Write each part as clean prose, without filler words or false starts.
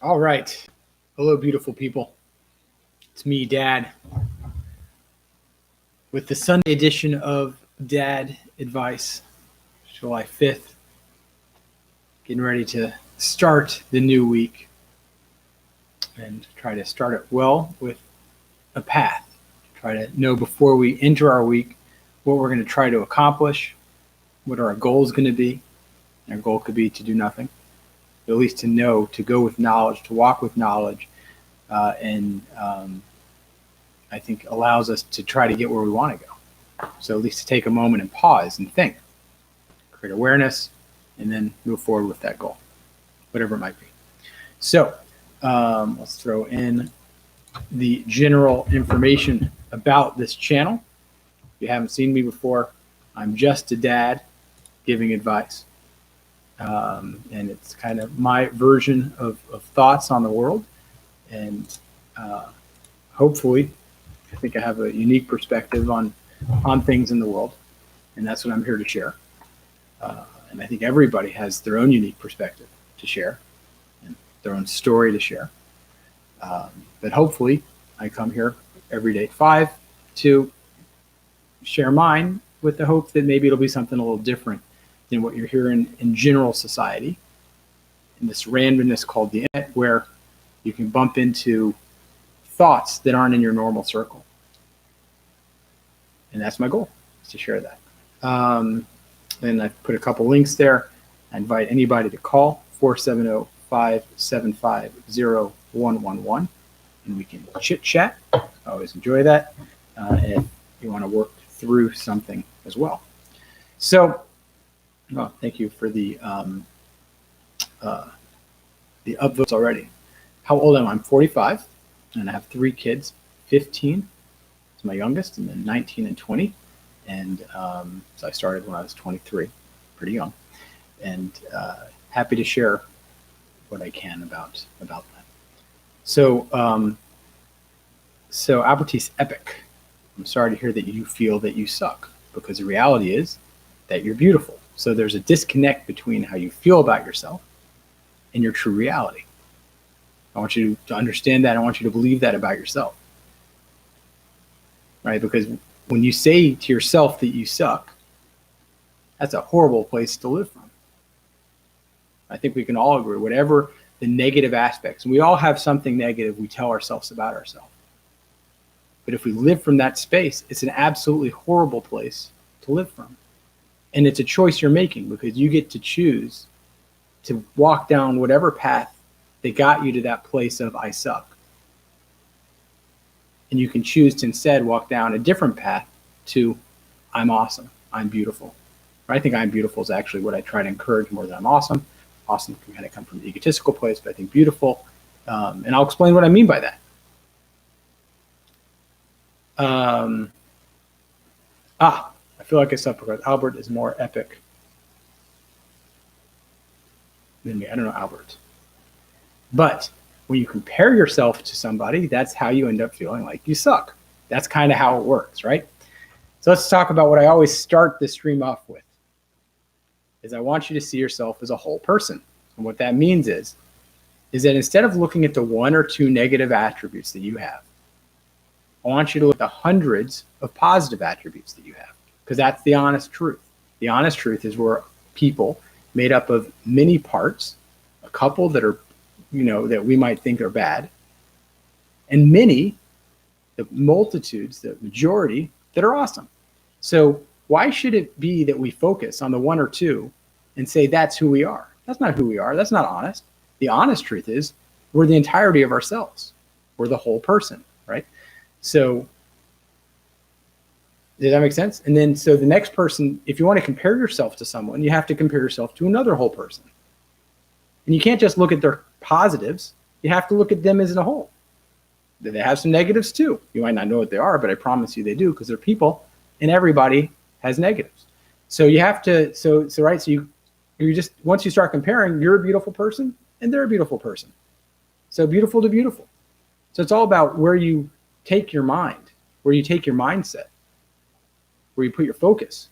All right. Hello, beautiful people. It's me, Dad, with the Sunday edition of Dad Advice, July 5th. Getting ready to start the new week and try to start it well with a path. Try to know before we enter our week what we're going to try to accomplish, what our goals going to be. Our goal could be to do nothing, but at least to know, to go with knowledge, to walk with knowledge, and I think allows us to try to get where we want to go. So at least to take a moment and pause and think, create awareness, and then move forward with that goal, whatever it might be. So let's throw in the general information about this channel. If you haven't seen me before, I'm just a dad giving advice. And it's kind of my version of thoughts on the world. And hopefully, I think I have a unique perspective on things in the world. And that's what I'm here to share. And I think everybody has their own unique perspective to share and their own story to share. But hopefully, I come here every day at 5 to share mine with the hope that maybe it'll be something a little different than what you're hearing in general society, in this randomness called the internet, where you can bump into thoughts that aren't in your normal circle. And that's my goal, is to share that. And I've put a couple links there. I invite anybody to call 470-575-0111, and we can chit chat. I always enjoy that. If you want to work through something as well. So, thank you for the upvotes already. How old am I? I'm 45, and I have 3 kids. 15 is my youngest, and then 19 and 20. And so I started when I was 23, pretty young, and happy to share what I can about that. So, Albertise Epic, I'm sorry to hear that you feel that you suck, because the reality is that you're beautiful. So there's a disconnect between how you feel about yourself and your true reality. I want you to understand that. I want you to believe that about yourself, right? Because when you say to yourself that you suck, that's a horrible place to live from. I think we can all agree, whatever the negative aspects, and we all have something negative we tell ourselves about ourselves. But if we live from that space, it's an absolutely horrible place to live from. And it's a choice you're making, because you get to choose to walk down whatever path that got you to that place of I suck. And you can choose to instead walk down a different path to I'm awesome, I'm beautiful. I think I'm beautiful is actually what I try to encourage more than I'm awesome. Awesome can kind of come from the egotistical place, but I think beautiful. And I'll explain what I mean by that. I feel like I suck because Albert is more epic than me. I don't know Albert. But when you compare yourself to somebody, that's how you end up feeling like you suck. That's kind of how it works, right? So let's talk about what I always start this stream off with, is I want you to see yourself as a whole person. And what that means is that instead of looking at the 1 or 2 negative attributes that you have, I want you to look at the hundreds of positive attributes that you have, because that's the honest truth. The honest truth is we're people made up of many parts, a couple that are, that we might think are bad, and many, the multitudes, the majority, that are awesome. So why should it be that we focus on the 1 or 2 and say that's who we are? That's not who we are. That's not honest. The honest truth is we're the entirety of ourselves. We're the whole person, right? So does that make sense? And then so the next person, if you want to compare yourself to someone, you have to compare yourself to another whole person. And you can't just look at their positives. You have to look at them as a whole. They have some negatives too. You might not know what they are, but I promise you they do, because they're people, and everybody has negatives. So you have to, right, so you just, once you start comparing, you're a beautiful person and they're a beautiful person. So beautiful to beautiful. So it's all about where you take your mind, where you take your mindset, where you put your focus.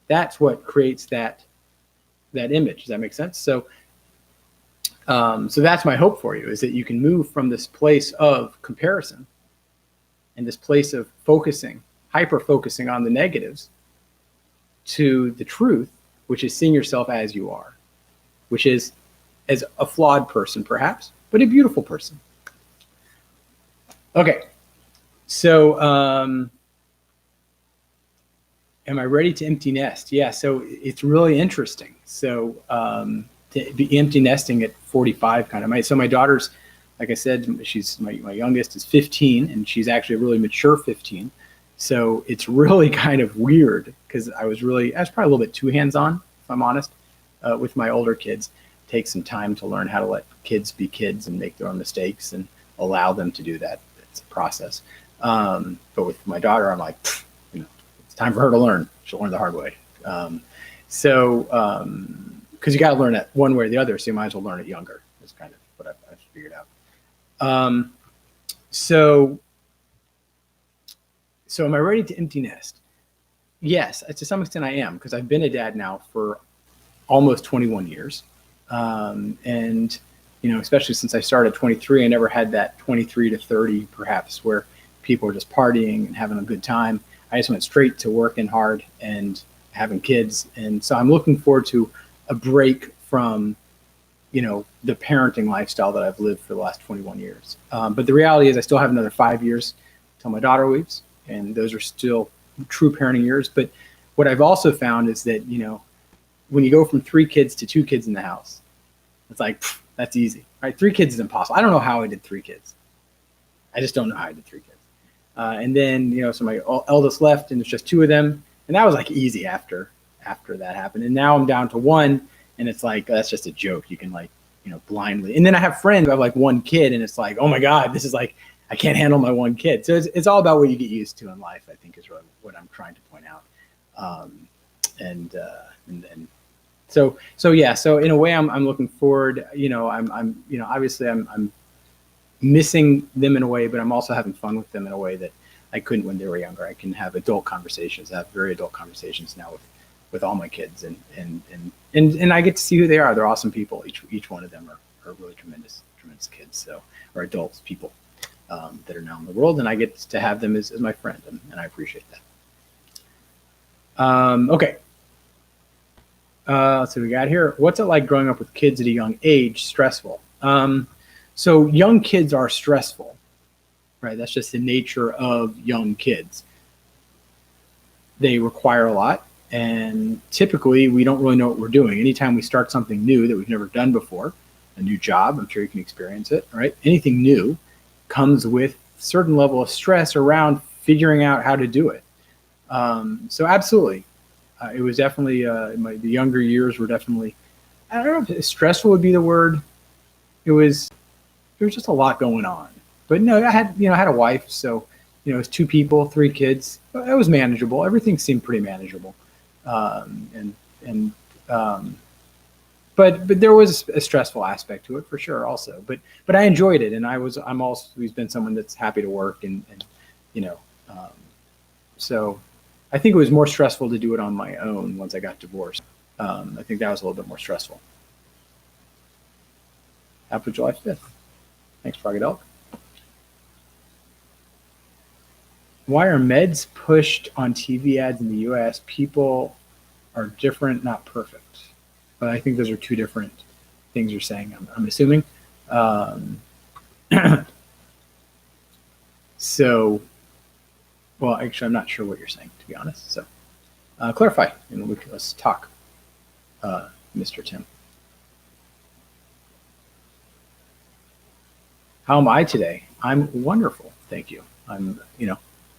That's what creates that image. Does that make sense? So So that's my hope for you, is that you can move from this place of comparison and this place of hyper focusing on the negatives, to the truth, which is seeing yourself as you are, which is as a flawed person perhaps, but a beautiful person. Okay, so am I ready to empty nest? Yeah, so it's really interesting. So to be empty nesting at 45, kind of. So my daughter's, like I said, she's my youngest is 15, and she's actually a really mature 15. So it's really kind of weird, because I was probably a little bit too hands-on, if I'm honest, with my older kids. Take some time to learn how to let kids be kids and make their own mistakes and allow them to do that. It's a process. But with my daughter, I'm like, it's time for her to learn. She'll learn the hard way. Because you got to learn it one way or the other, so you might as well learn it younger. That's kind of what I've figured out. So am I ready to empty nest? Yes, to some extent I am, because I've been a dad now for almost 21 years. And, especially since I started at 23, I never had that 23 to 30 perhaps where people are just partying and having a good time. I just went straight to working hard and having kids. And so I'm looking forward to a break from, the parenting lifestyle that I've lived for the last 21 years. But the reality is I still have another 5 years till my daughter leaves, and those are still true parenting years. But what I've also found is that, when you go from 3 kids to 2 kids in the house, it's like, that's easy, right? 3 kids is impossible. I don't know how I did 3 kids. I just don't know how I did 3 kids. And then, so my eldest left, and it's just 2 of them. And that was like easy after that happened. And now I'm down to 1, and it's like, that's just a joke. You can blindly. And then I have friends who have like 1 kid, and it's like, oh my God, this is like, I can't handle my 1 kid. So it's all about what you get used to in life, I think, is really what I'm trying to point out. So yeah, so in a way I'm looking forward, I'm obviously I'm missing them in a way, but I'm also having fun with them in a way that I couldn't when they were younger. I can have adult conversations. I have very adult conversations now with all my kids, and I get to see who they are. They're awesome people. Each one of them are really tremendous kids. So, or adults, people that are now in the world, and I get to have them as my friend, and I appreciate that. Okay. So we got here. What's it like growing up with kids at a young age? Stressful. So young kids are stressful, right? That's just the nature of young kids. They require a lot, and typically we don't really know what we're doing. Anytime we start something new that we've never done before, a new job, I'm sure you can experience it, right? Anything new comes with a certain level of stress around figuring out how to do it. So absolutely. It was definitely, the younger years were definitely, I don't know if stressful would be the word. There was just a lot going on. But no, I had a wife, so, it was 2 people, 3 kids. It was manageable. Everything seemed pretty manageable. But there was a stressful aspect to it for sure also. But I enjoyed it, and I'm also always been someone that's happy to work and so I think it was more stressful to do it on my own once I got divorced. I think that was a little bit more stressful. Happy July 5th. Thanks, Froggadelic. Why are meds pushed on TV ads in the U.S.? People are different, not perfect. But I think those are 2 different things you're saying, I'm assuming. Well, actually, I'm not sure what you're saying, to be honest. So clarify, and let's talk, Mr. Tim. How am I today? I'm wonderful, thank you. I'm,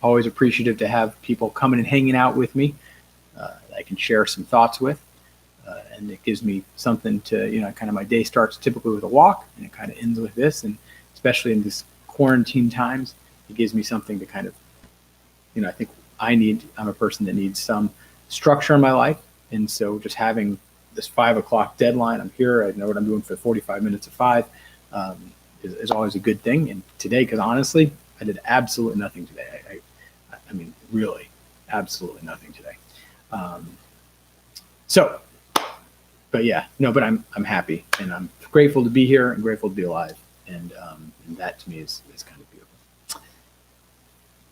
always appreciative to have people coming and hanging out with me that I can share some thoughts with. And it gives me something to, kind of my day starts typically with a walk, and it kind of ends with this. And especially in this quarantine times, it gives me something to kind of, I think I'm a person that needs some structure in my life. And so just having this 5 o'clock deadline, I'm here, I know what I'm doing for 45 minutes of 5, is always a good thing. And today, because honestly, I did absolutely nothing today. I mean, really, absolutely nothing today. but yeah, no, but I'm happy, and I'm grateful to be here and grateful to be alive, and that to me is kind of beautiful.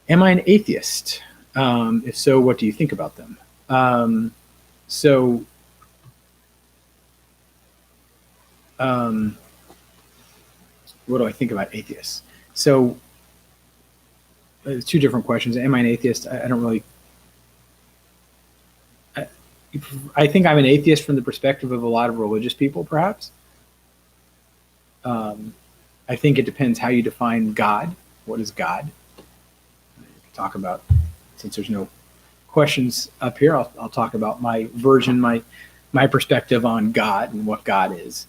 Am I an atheist? If so, what do you think about them? So what do I think about atheists? So two different questions. Am I an atheist? I don't really. I think I'm an atheist from the perspective of a lot of religious people, perhaps. I think it depends how you define God. What is God? Talk about, since there's no questions up here, I'll talk about my version, my perspective on God and what God is,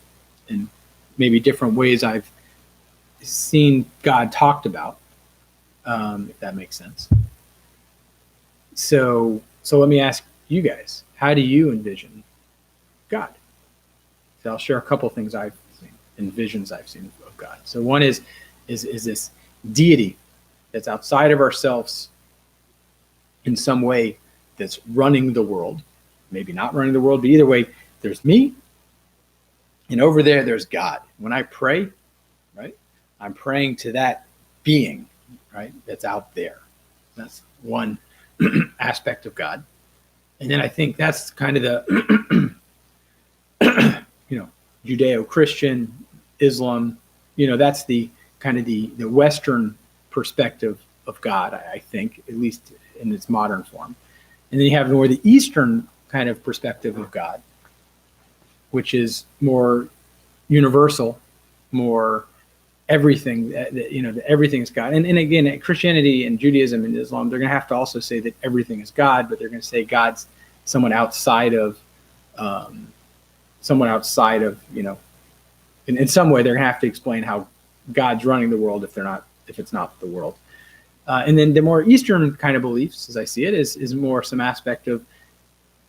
and maybe different ways I've seen God talked about, if that makes sense. So let me ask you guys, how do you envision God? So I'll share a couple of things I've seen and visions I've seen of God. So one is this deity that's outside of ourselves in some way, that's running the world, maybe not running the world, but either way, there's me, and over there's God. When I pray, right, I'm praying to that being, right, that's out there. That's one aspect of God. And then I think that's kind of the, Judeo-Christian, Islam, that's the kind of the Western perspective of God, I think, at least in its modern form. And then you have more the Eastern kind of perspective of God, which is more universal, more everything, everything is God. And again, Christianity and Judaism and Islam, they're going to have to also say that everything is God, but they're going to say God's someone outside of, in some way, they're going to have to explain how God's running the world if it's not the world. And then the more Eastern kind of beliefs, as I see it, is more some aspect of,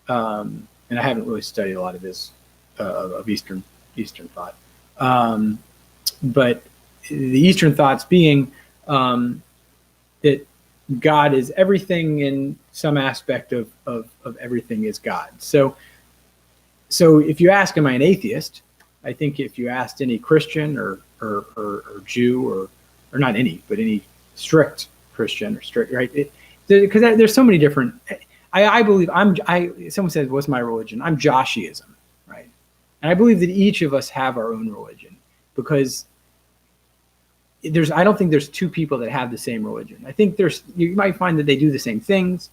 and I haven't really studied a lot of this, of Eastern thought. But the Eastern thoughts being that God is everything, and some aspect of everything is God. So if you ask, am I an atheist? I think if you asked any Christian or Jew or not any, but any strict Christian or strict, right? Because there's so many different. I believe someone says, "What's my religion?" I'm Joshism, right? And I believe that each of us have our own religion, because I don't think there's two people that have the same religion. I think you might find that they do the same things,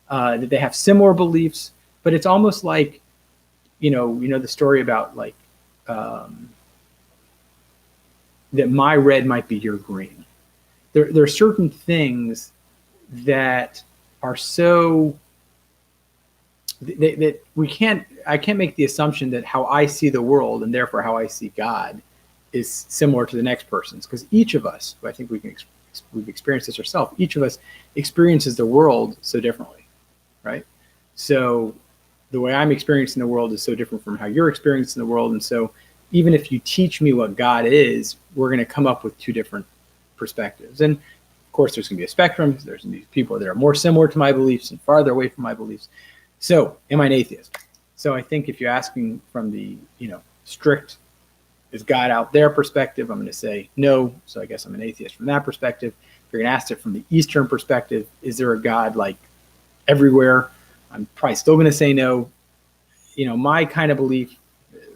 that they have similar beliefs, but it's almost like, the story about like that my red might be your green. There are certain things that are so that I can't make the assumption that how I see the world and therefore how I see God is similar to the next person's, because each of us, I think we've experienced this ourselves, each of us experiences the world so differently, right? So the way I'm experiencing the world is so different from how you're experiencing the world, and so even if you teach me what God is, we're going to come up with two different perspectives. And of course, there's going to be a spectrum. There's going to be people that are more similar to my beliefs and farther away from my beliefs. So am I an atheist? So I think if you're asking from the, strict, is God out there perspective, I'm going to say no. So I guess I'm an atheist from that perspective. If you're going to ask it from the Eastern perspective, is there a God like everywhere? I'm probably still going to say no. My kind of belief,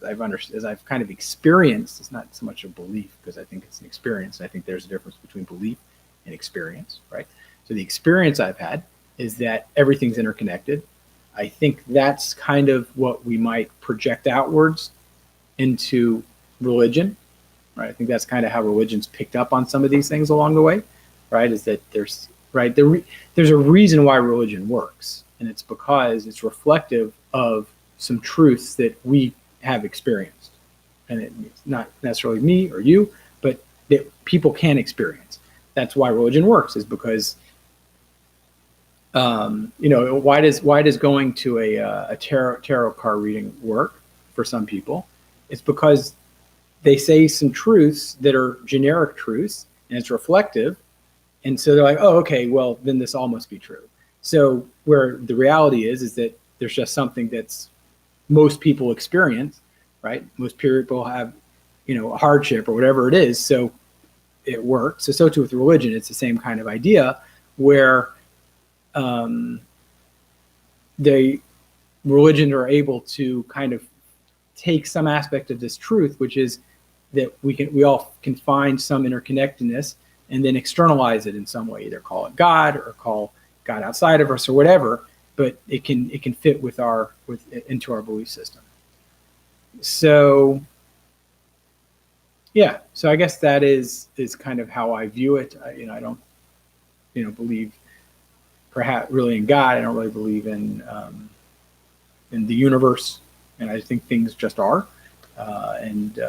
as I've kind of experienced, it's not so much a belief, because I think it's an experience. I think there's a difference between belief and experience, right? So the experience I've had is that everything's interconnected. I think that's kind of what we might project outwards into religion, right? I think that's kind of how religion's picked up on some of these things along the way, right? Is that there's a reason why religion works, and it's because it's reflective of some truths that we have experienced, and it's not necessarily me or you, but that people can experience. That's why religion works, is because why does going to a tarot card reading work for some people? It's because they say some truths that are generic truths, and it's reflective, and so they're like, oh, okay, well then this all must be true. So where the reality is that there's just something that's most people experience, right? Most people have, a hardship or whatever it is, so it works. So too with religion. It's the same kind of idea where religion are able to kind of take some aspect of this truth, which is that we all can find some interconnectedness and then externalize it in some way, either call it God or call God outside of us or whatever, but it can fit into our belief system. So yeah, so I guess that is kind of how I view it. I don't believe perhaps really in God. I don't really believe in the universe, and I think things just are, and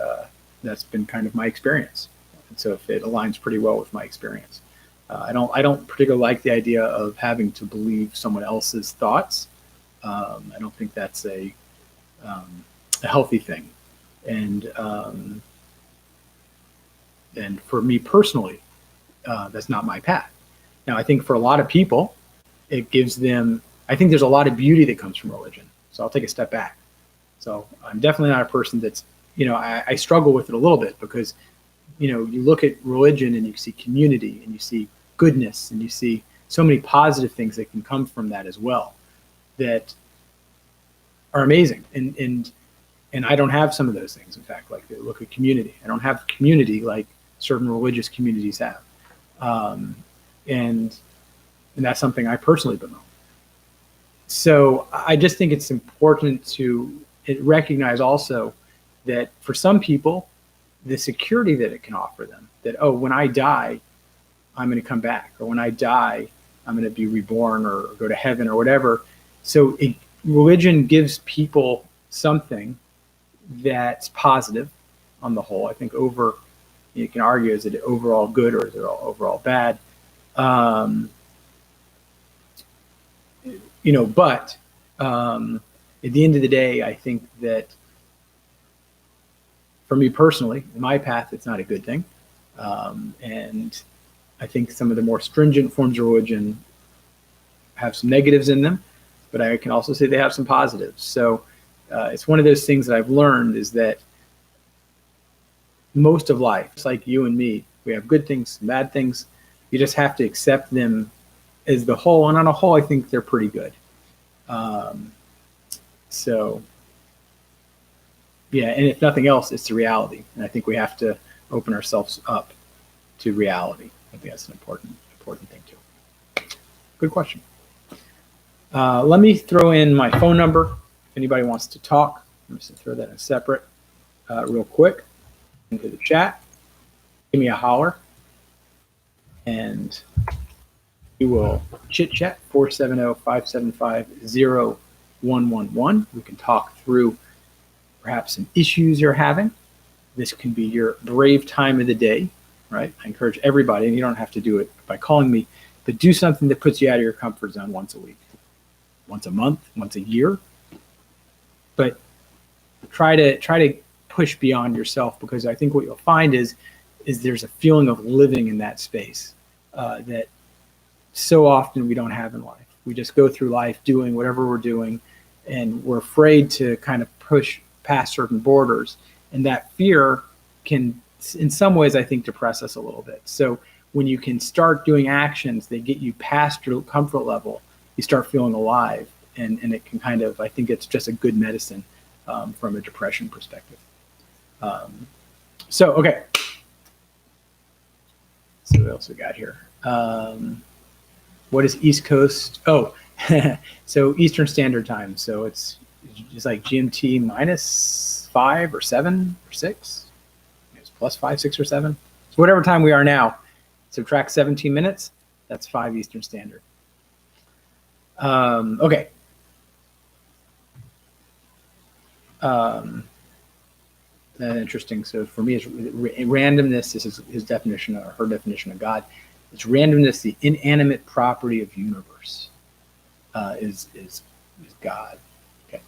that's been kind of my experience. And so if it aligns pretty well with my experience. I don't particularly like the idea of having to believe someone else's thoughts. I don't think that's a healthy thing, and for me personally, that's not my path. Now, I think for a lot of people, it gives them. I think there's a lot of beauty that comes from religion. So I'll take a step back. So I'm definitely not a person that's, I struggle with it a little bit because, you look at religion and you see community and you see goodness and you see so many positive things that can come from that as well that are amazing. And I don't have some of those things. In fact, like look at community. I don't have community like certain religious communities have. And that's something I personally bemoan. So I just think it's important to recognize also that for some people, the security that it can offer them, that, oh, when I die, I'm going to come back, or when I die, I'm going to be reborn or go to heaven or whatever. So religion gives people something that's positive on the whole. I think you can argue, is it overall good or is it overall bad? But at the end of the day, I think that for me personally, in my path, it's not a good thing. And I think some of the more stringent forms of religion have some negatives in them, but I can also say they have some positives. So it's one of those things that I've learned is that most of life, it's like you and me, we have good things, bad things. You just have to accept them as the whole. And on a whole, I think they're pretty good. So yeah, and if nothing else, it's the reality. And I think we have to open ourselves up to reality. I think that's an important thing too. Good question. Let me throw in my phone number. If anybody wants to talk, I'm just going to throw that in separate real quick into the chat. Give me a holler, and we will chit-chat, 470-575-0111. We can talk through perhaps some issues you're having. This can be your brave time of the day, right? I encourage everybody, and you don't have to do it by calling me, but do something that puts you out of your comfort zone once a week, once a month, once a year. But try to push beyond yourself, because I think what you'll find is there's a feeling of living in that space that so often we don't have in life. We just go through life doing whatever we're doing, and we're afraid to kind of push past certain borders. And that fear can, in some ways, I think, depress us a little bit. So when you can start doing actions that get you past your comfort level, you start feeling alive. And it can kind of, I think it's just a good medicine from a depression perspective. Okay. So what else we got here? What is East Coast? Oh, so Eastern Standard Time. So it's like GMT minus 5 or 7 or 6. It's plus 5, 6, or 7. So whatever time we are now, subtract 17 minutes. That's 5 Eastern Standard. Okay. Interesting. So for me, it's randomness. This is his definition, or her definition of God. It's randomness, the inanimate property of universe, is God. Okay.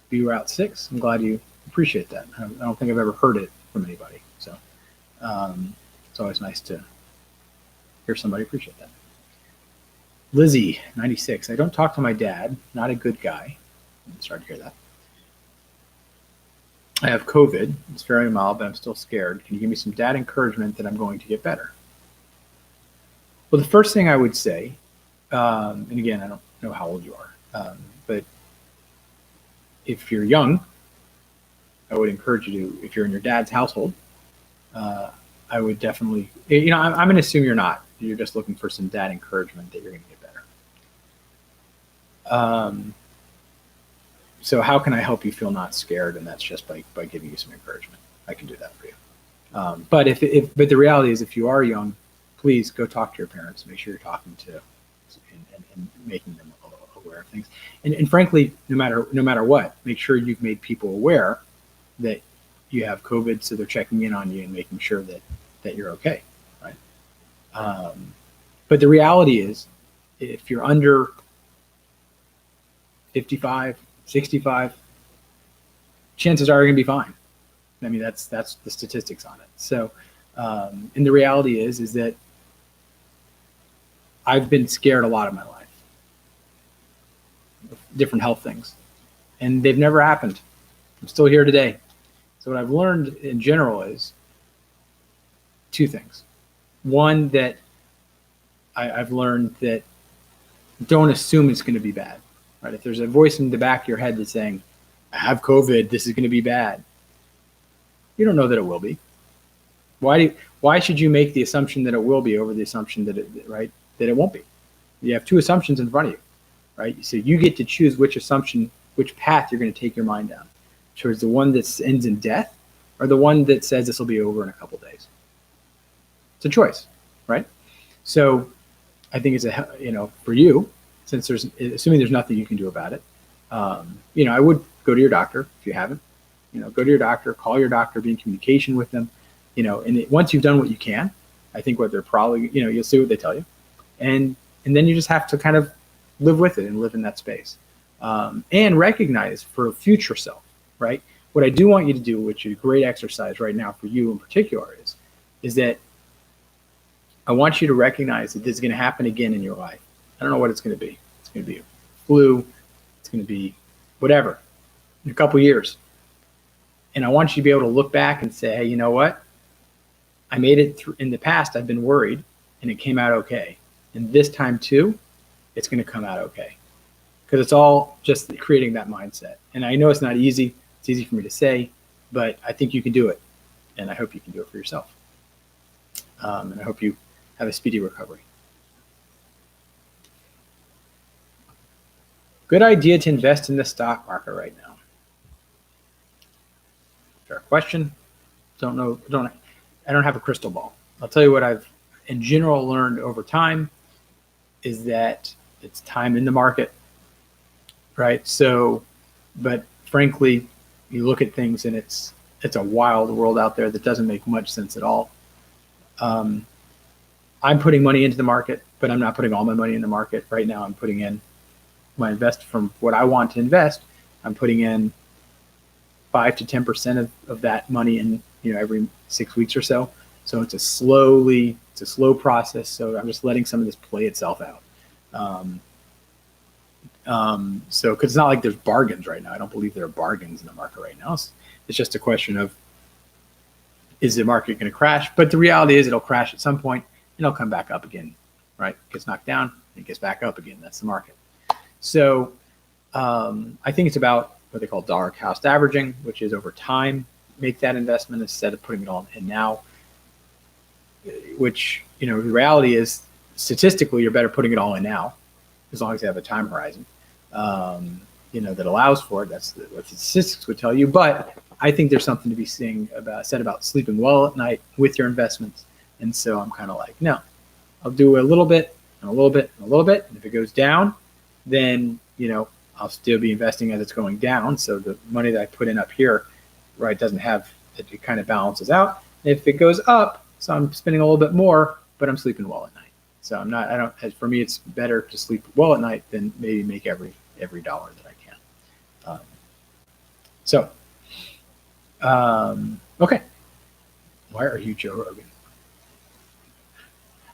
B Route 6. I'm glad you appreciate that. I don't think I've ever heard it from anybody. So it's always nice to hear somebody appreciate that. Lizzie, 96. I don't talk to my dad. Not a good guy. I'm sorry to hear that. I have COVID. It's very mild, but I'm still scared. Can you give me some dad encouragement that I'm going to get better? Well, the first thing I would say, and again, I don't know how old you are, but if you're young, I would encourage you to, if you're in your dad's household, I would definitely, I'm going to assume you're not. You're just looking for some dad encouragement that you're going to get better. So how can I help you feel not scared? And that's just by giving you some encouragement. I can do that for you. But but the reality is, if you are young, please go talk to your parents. Make sure you're talking to and making them aware of things. And frankly, no matter what, make sure you've made people aware that you have COVID, so they're checking in on you and making sure that you're okay, right? But the reality is, if you're under 55, 65, chances are you're going to be fine. I mean, that's the statistics on it. So, and the reality is that I've been scared a lot of my life, different health things, and they've never happened. I'm still here today. So what I've learned in general is two things. One, that I've learned that don't assume it's going to be bad, right? If there's a voice in the back of your head that's saying, I have COVID, this is going to be bad, you don't know that it will be. Why should you make the assumption that it will be over the assumption that it won't be? You have two assumptions in front of you, right? So you get to choose which path you're going to take your mind down, towards the one that ends in death or the one that says this will be over in a couple of days. It's a choice, right? So I think it's for you, since assuming there's nothing you can do about it, I would go to your doctor if you haven't. Go to your doctor, call your doctor, be in communication with them, and once you've done what you can, I think what they're probably, you'll see what they tell you. And then you just have to kind of live with it and live in that space, and recognize for future self, right? What I do want you to do, which is a great exercise right now for you in particular, is that I want you to recognize that this is going to happen again in your life. I don't know what it's going to be. It's going to be a flu. It's going to be whatever in a couple years. And I want you to be able to look back and say, hey, you know what? I made it through. In the past, I've been worried and it came out okay. And this time too, it's going to come out okay. Because it's all just creating that mindset. And I know it's not easy. It's easy for me to say, but I think you can do it. And I hope you can do it for yourself. And I hope you have a speedy recovery. Good idea to invest in the stock market right now. Fair question. I don't have a crystal ball. I'll tell you what I've in general learned over time is that it's time in the market, right? So, but frankly, you look at things and it's a wild world out there that doesn't make much sense at all. I'm putting money into the market, but I'm not putting all my money in the market right now. I'm putting in my invest from what I want to invest. I'm putting in 5 to 10% of that money in, every 6 weeks or so. So it's a slow process. So I'm just letting some of this play itself out. So, cause it's not like there's bargains right now. I don't believe there are bargains in the market right now. It's just a question of, is the market going to crash? But the reality is it'll crash at some point and it'll come back up again, right? It gets knocked down and it gets back up again. That's the market. So I think it's about what they call dollar cost averaging, which is over time, make that investment instead of putting it all in now, which, the reality is statistically, you're better putting it all in now, as long as you have a time horizon, that allows for it. That's what the statistics would tell you. But I think there's something to be said about sleeping well at night with your investments. And so I'm kind of like, no, I'll do a little bit and a little bit and a little bit. And if it goes down, then, I'll still be investing as it's going down. So the money that I put in up here, right, it kind of balances out. If it goes up, so I'm spending a little bit more, but I'm sleeping well at night. For me, it's better to sleep well at night than maybe make every dollar that I can. Okay. Why are you Joe Rogan?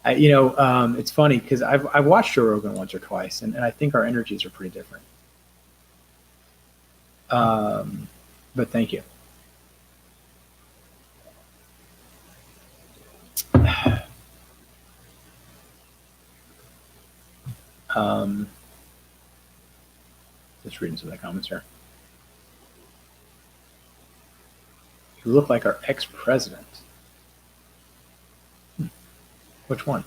It's funny because I've watched Joe Rogan once or twice, and I think our energies are pretty different. But thank you. Just reading some of the comments here. You look like our ex-president. Which one?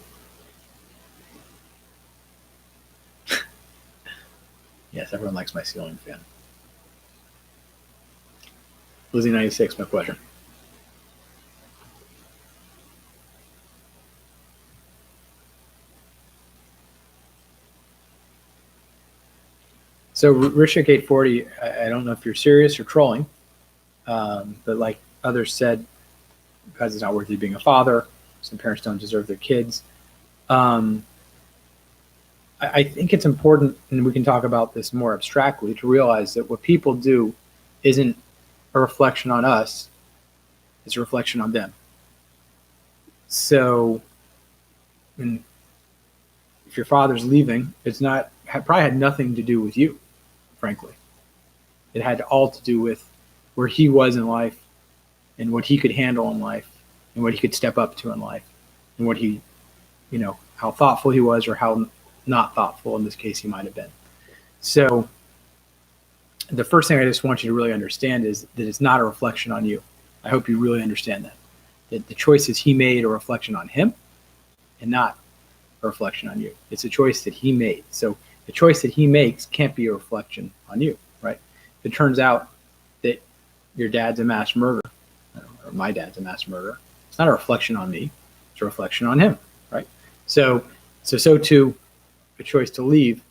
Yes, everyone likes my ceiling fan. Lizzie 96, my pleasure. So Rishik 840, I don't know if you're serious or trolling, but like others said, because it's not worthy of being a father, some parents don't deserve their kids. I think it's important, and we can talk about this more abstractly, to realize that what people do isn't a reflection on us, it's a reflection on them. So if your father's leaving, it's not, probably had nothing to do with you, frankly. It had all to do with where he was in life and what he could handle in life and what he could step up to in life and what he, how thoughtful he was or how not thoughtful in this case he might have been. So the first thing I just want you to really understand is that it's not a reflection on you. I hope you really understand that the choices he made are a reflection on him and not a reflection on you. It's a choice that he made. So the choice that he makes can't be a reflection on you, right? If it turns out that your dad's a mass murderer, or my dad's a mass murderer, it's not a reflection on me, it's a reflection on him, right? So too, a choice to leave,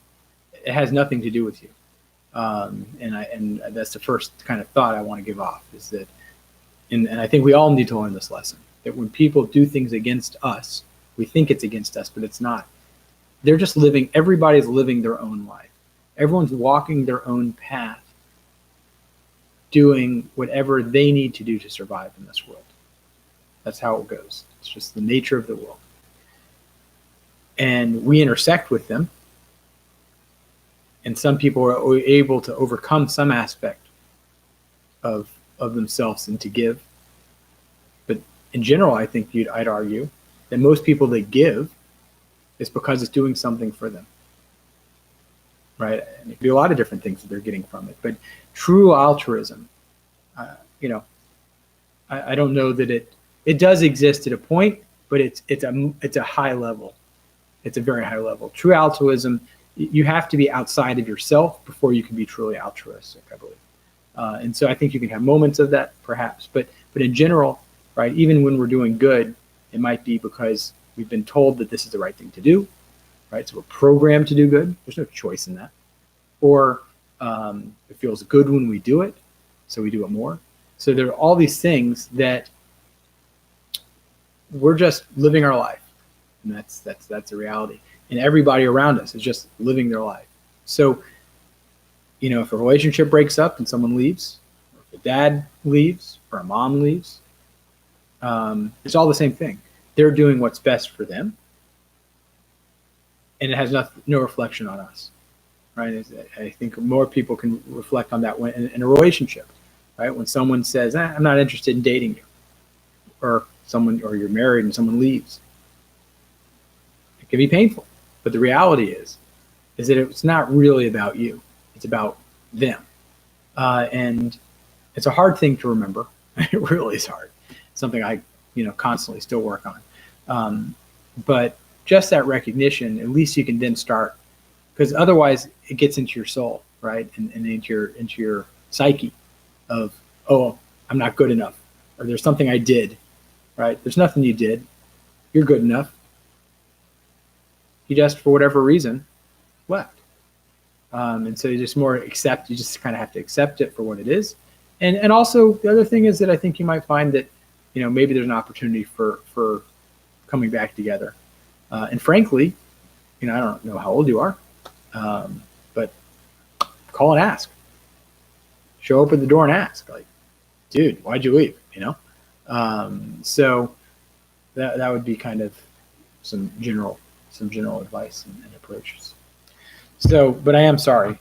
it has nothing to do with you. And that's the first kind of thought I want to give off, is that, and I think we all need to learn this lesson, that when people do things against us, we think it's against us, but it's not. They're just living, everybody's living their own life. Everyone's walking their own path, doing whatever they need to do to survive in this world. That's how it goes. It's just the nature of the world. And we intersect with them. And some people are able to overcome some aspect of themselves and to give. But in general, I think I'd argue that most people that give is because it's doing something for them, right? And it could be a lot of different things that they're getting from it. But true altruism, I don't know that it does exist at a point, but it's a high level. It's a very high level. True altruism, you have to be outside of yourself before you can be truly altruistic, I believe. And so I think you can have moments of that, perhaps. But in general, right, even when we're doing good, it might be because we've been told that this is the right thing to do, right? So we're programmed to do good. There's no choice in that. Or it feels good when we do it, so we do it more. So there are all these things that we're just living our life. And that's the reality. And everybody around us is just living their life. So, if a relationship breaks up and someone leaves, or if a dad leaves, or a mom leaves, it's all the same thing. They're doing what's best for them, and it has no reflection on us, right? I think more people can reflect on that when in a relationship, right? When someone says, "I'm not interested in dating you," or you're married and someone leaves, it can be painful. But the reality is that it's not really about you; it's about them, and it's a hard thing to remember. It really is hard. It's something I constantly still work on. But just that recognition, at least you can then start, because otherwise it gets into your soul, right? And into your psyche of, oh, I'm not good enough, or there's something I did, right? There's nothing you did. You're good enough. You just, for whatever reason, left. And so you just you just kind of have to accept it for what it is. And also the other thing is that I think you might find that, maybe there's an opportunity for coming back together. And frankly, I don't know how old you are, but call and ask. Show up at the door and ask, like, dude, why'd you leave? So that would be kind of some general advice and approaches. So, but I am sorry.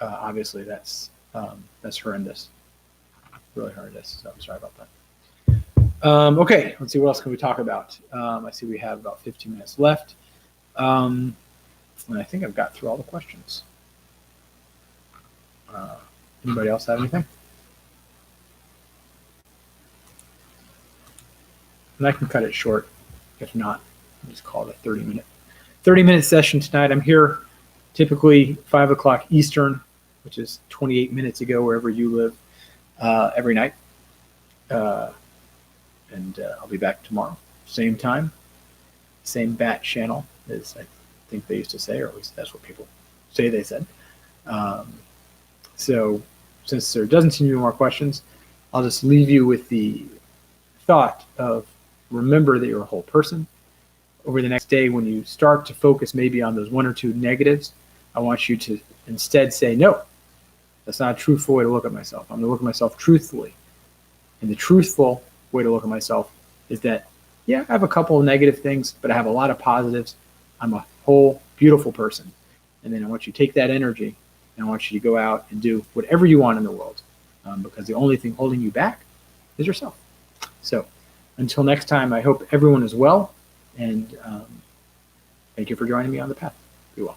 Obviously, that's That's horrendous. Really horrendous. So I'm sorry about that. Okay, let's see what else can we talk about. I see we have about 15 minutes left. And I think I've got through all the questions. Anybody else have anything? And I can cut it short. If not, I'll just call it a 30-minute session tonight. I'm here typically 5 o'clock Eastern, which is 28 minutes ago, wherever you live, every night. And I'll be back tomorrow. Same time, same bat channel, as I think they used to say, or at least that's what people say they said. So since there doesn't seem to be more questions, I'll just leave you with the thought of remember that you're a whole person. Over the next day, when you start to focus maybe on those one or two negatives, I want you to instead say, no, that's not a truthful way to look at myself. I'm going to look at myself truthfully. And the truthful way to look at myself is that, yeah, I have a couple of negative things, but I have a lot of positives. I'm a whole, beautiful person. And then I want you to take that energy and I want you to go out and do whatever you want in the world, because the only thing holding you back is yourself. So until next time, I hope everyone is well, and thank you for joining me on the path. Be well.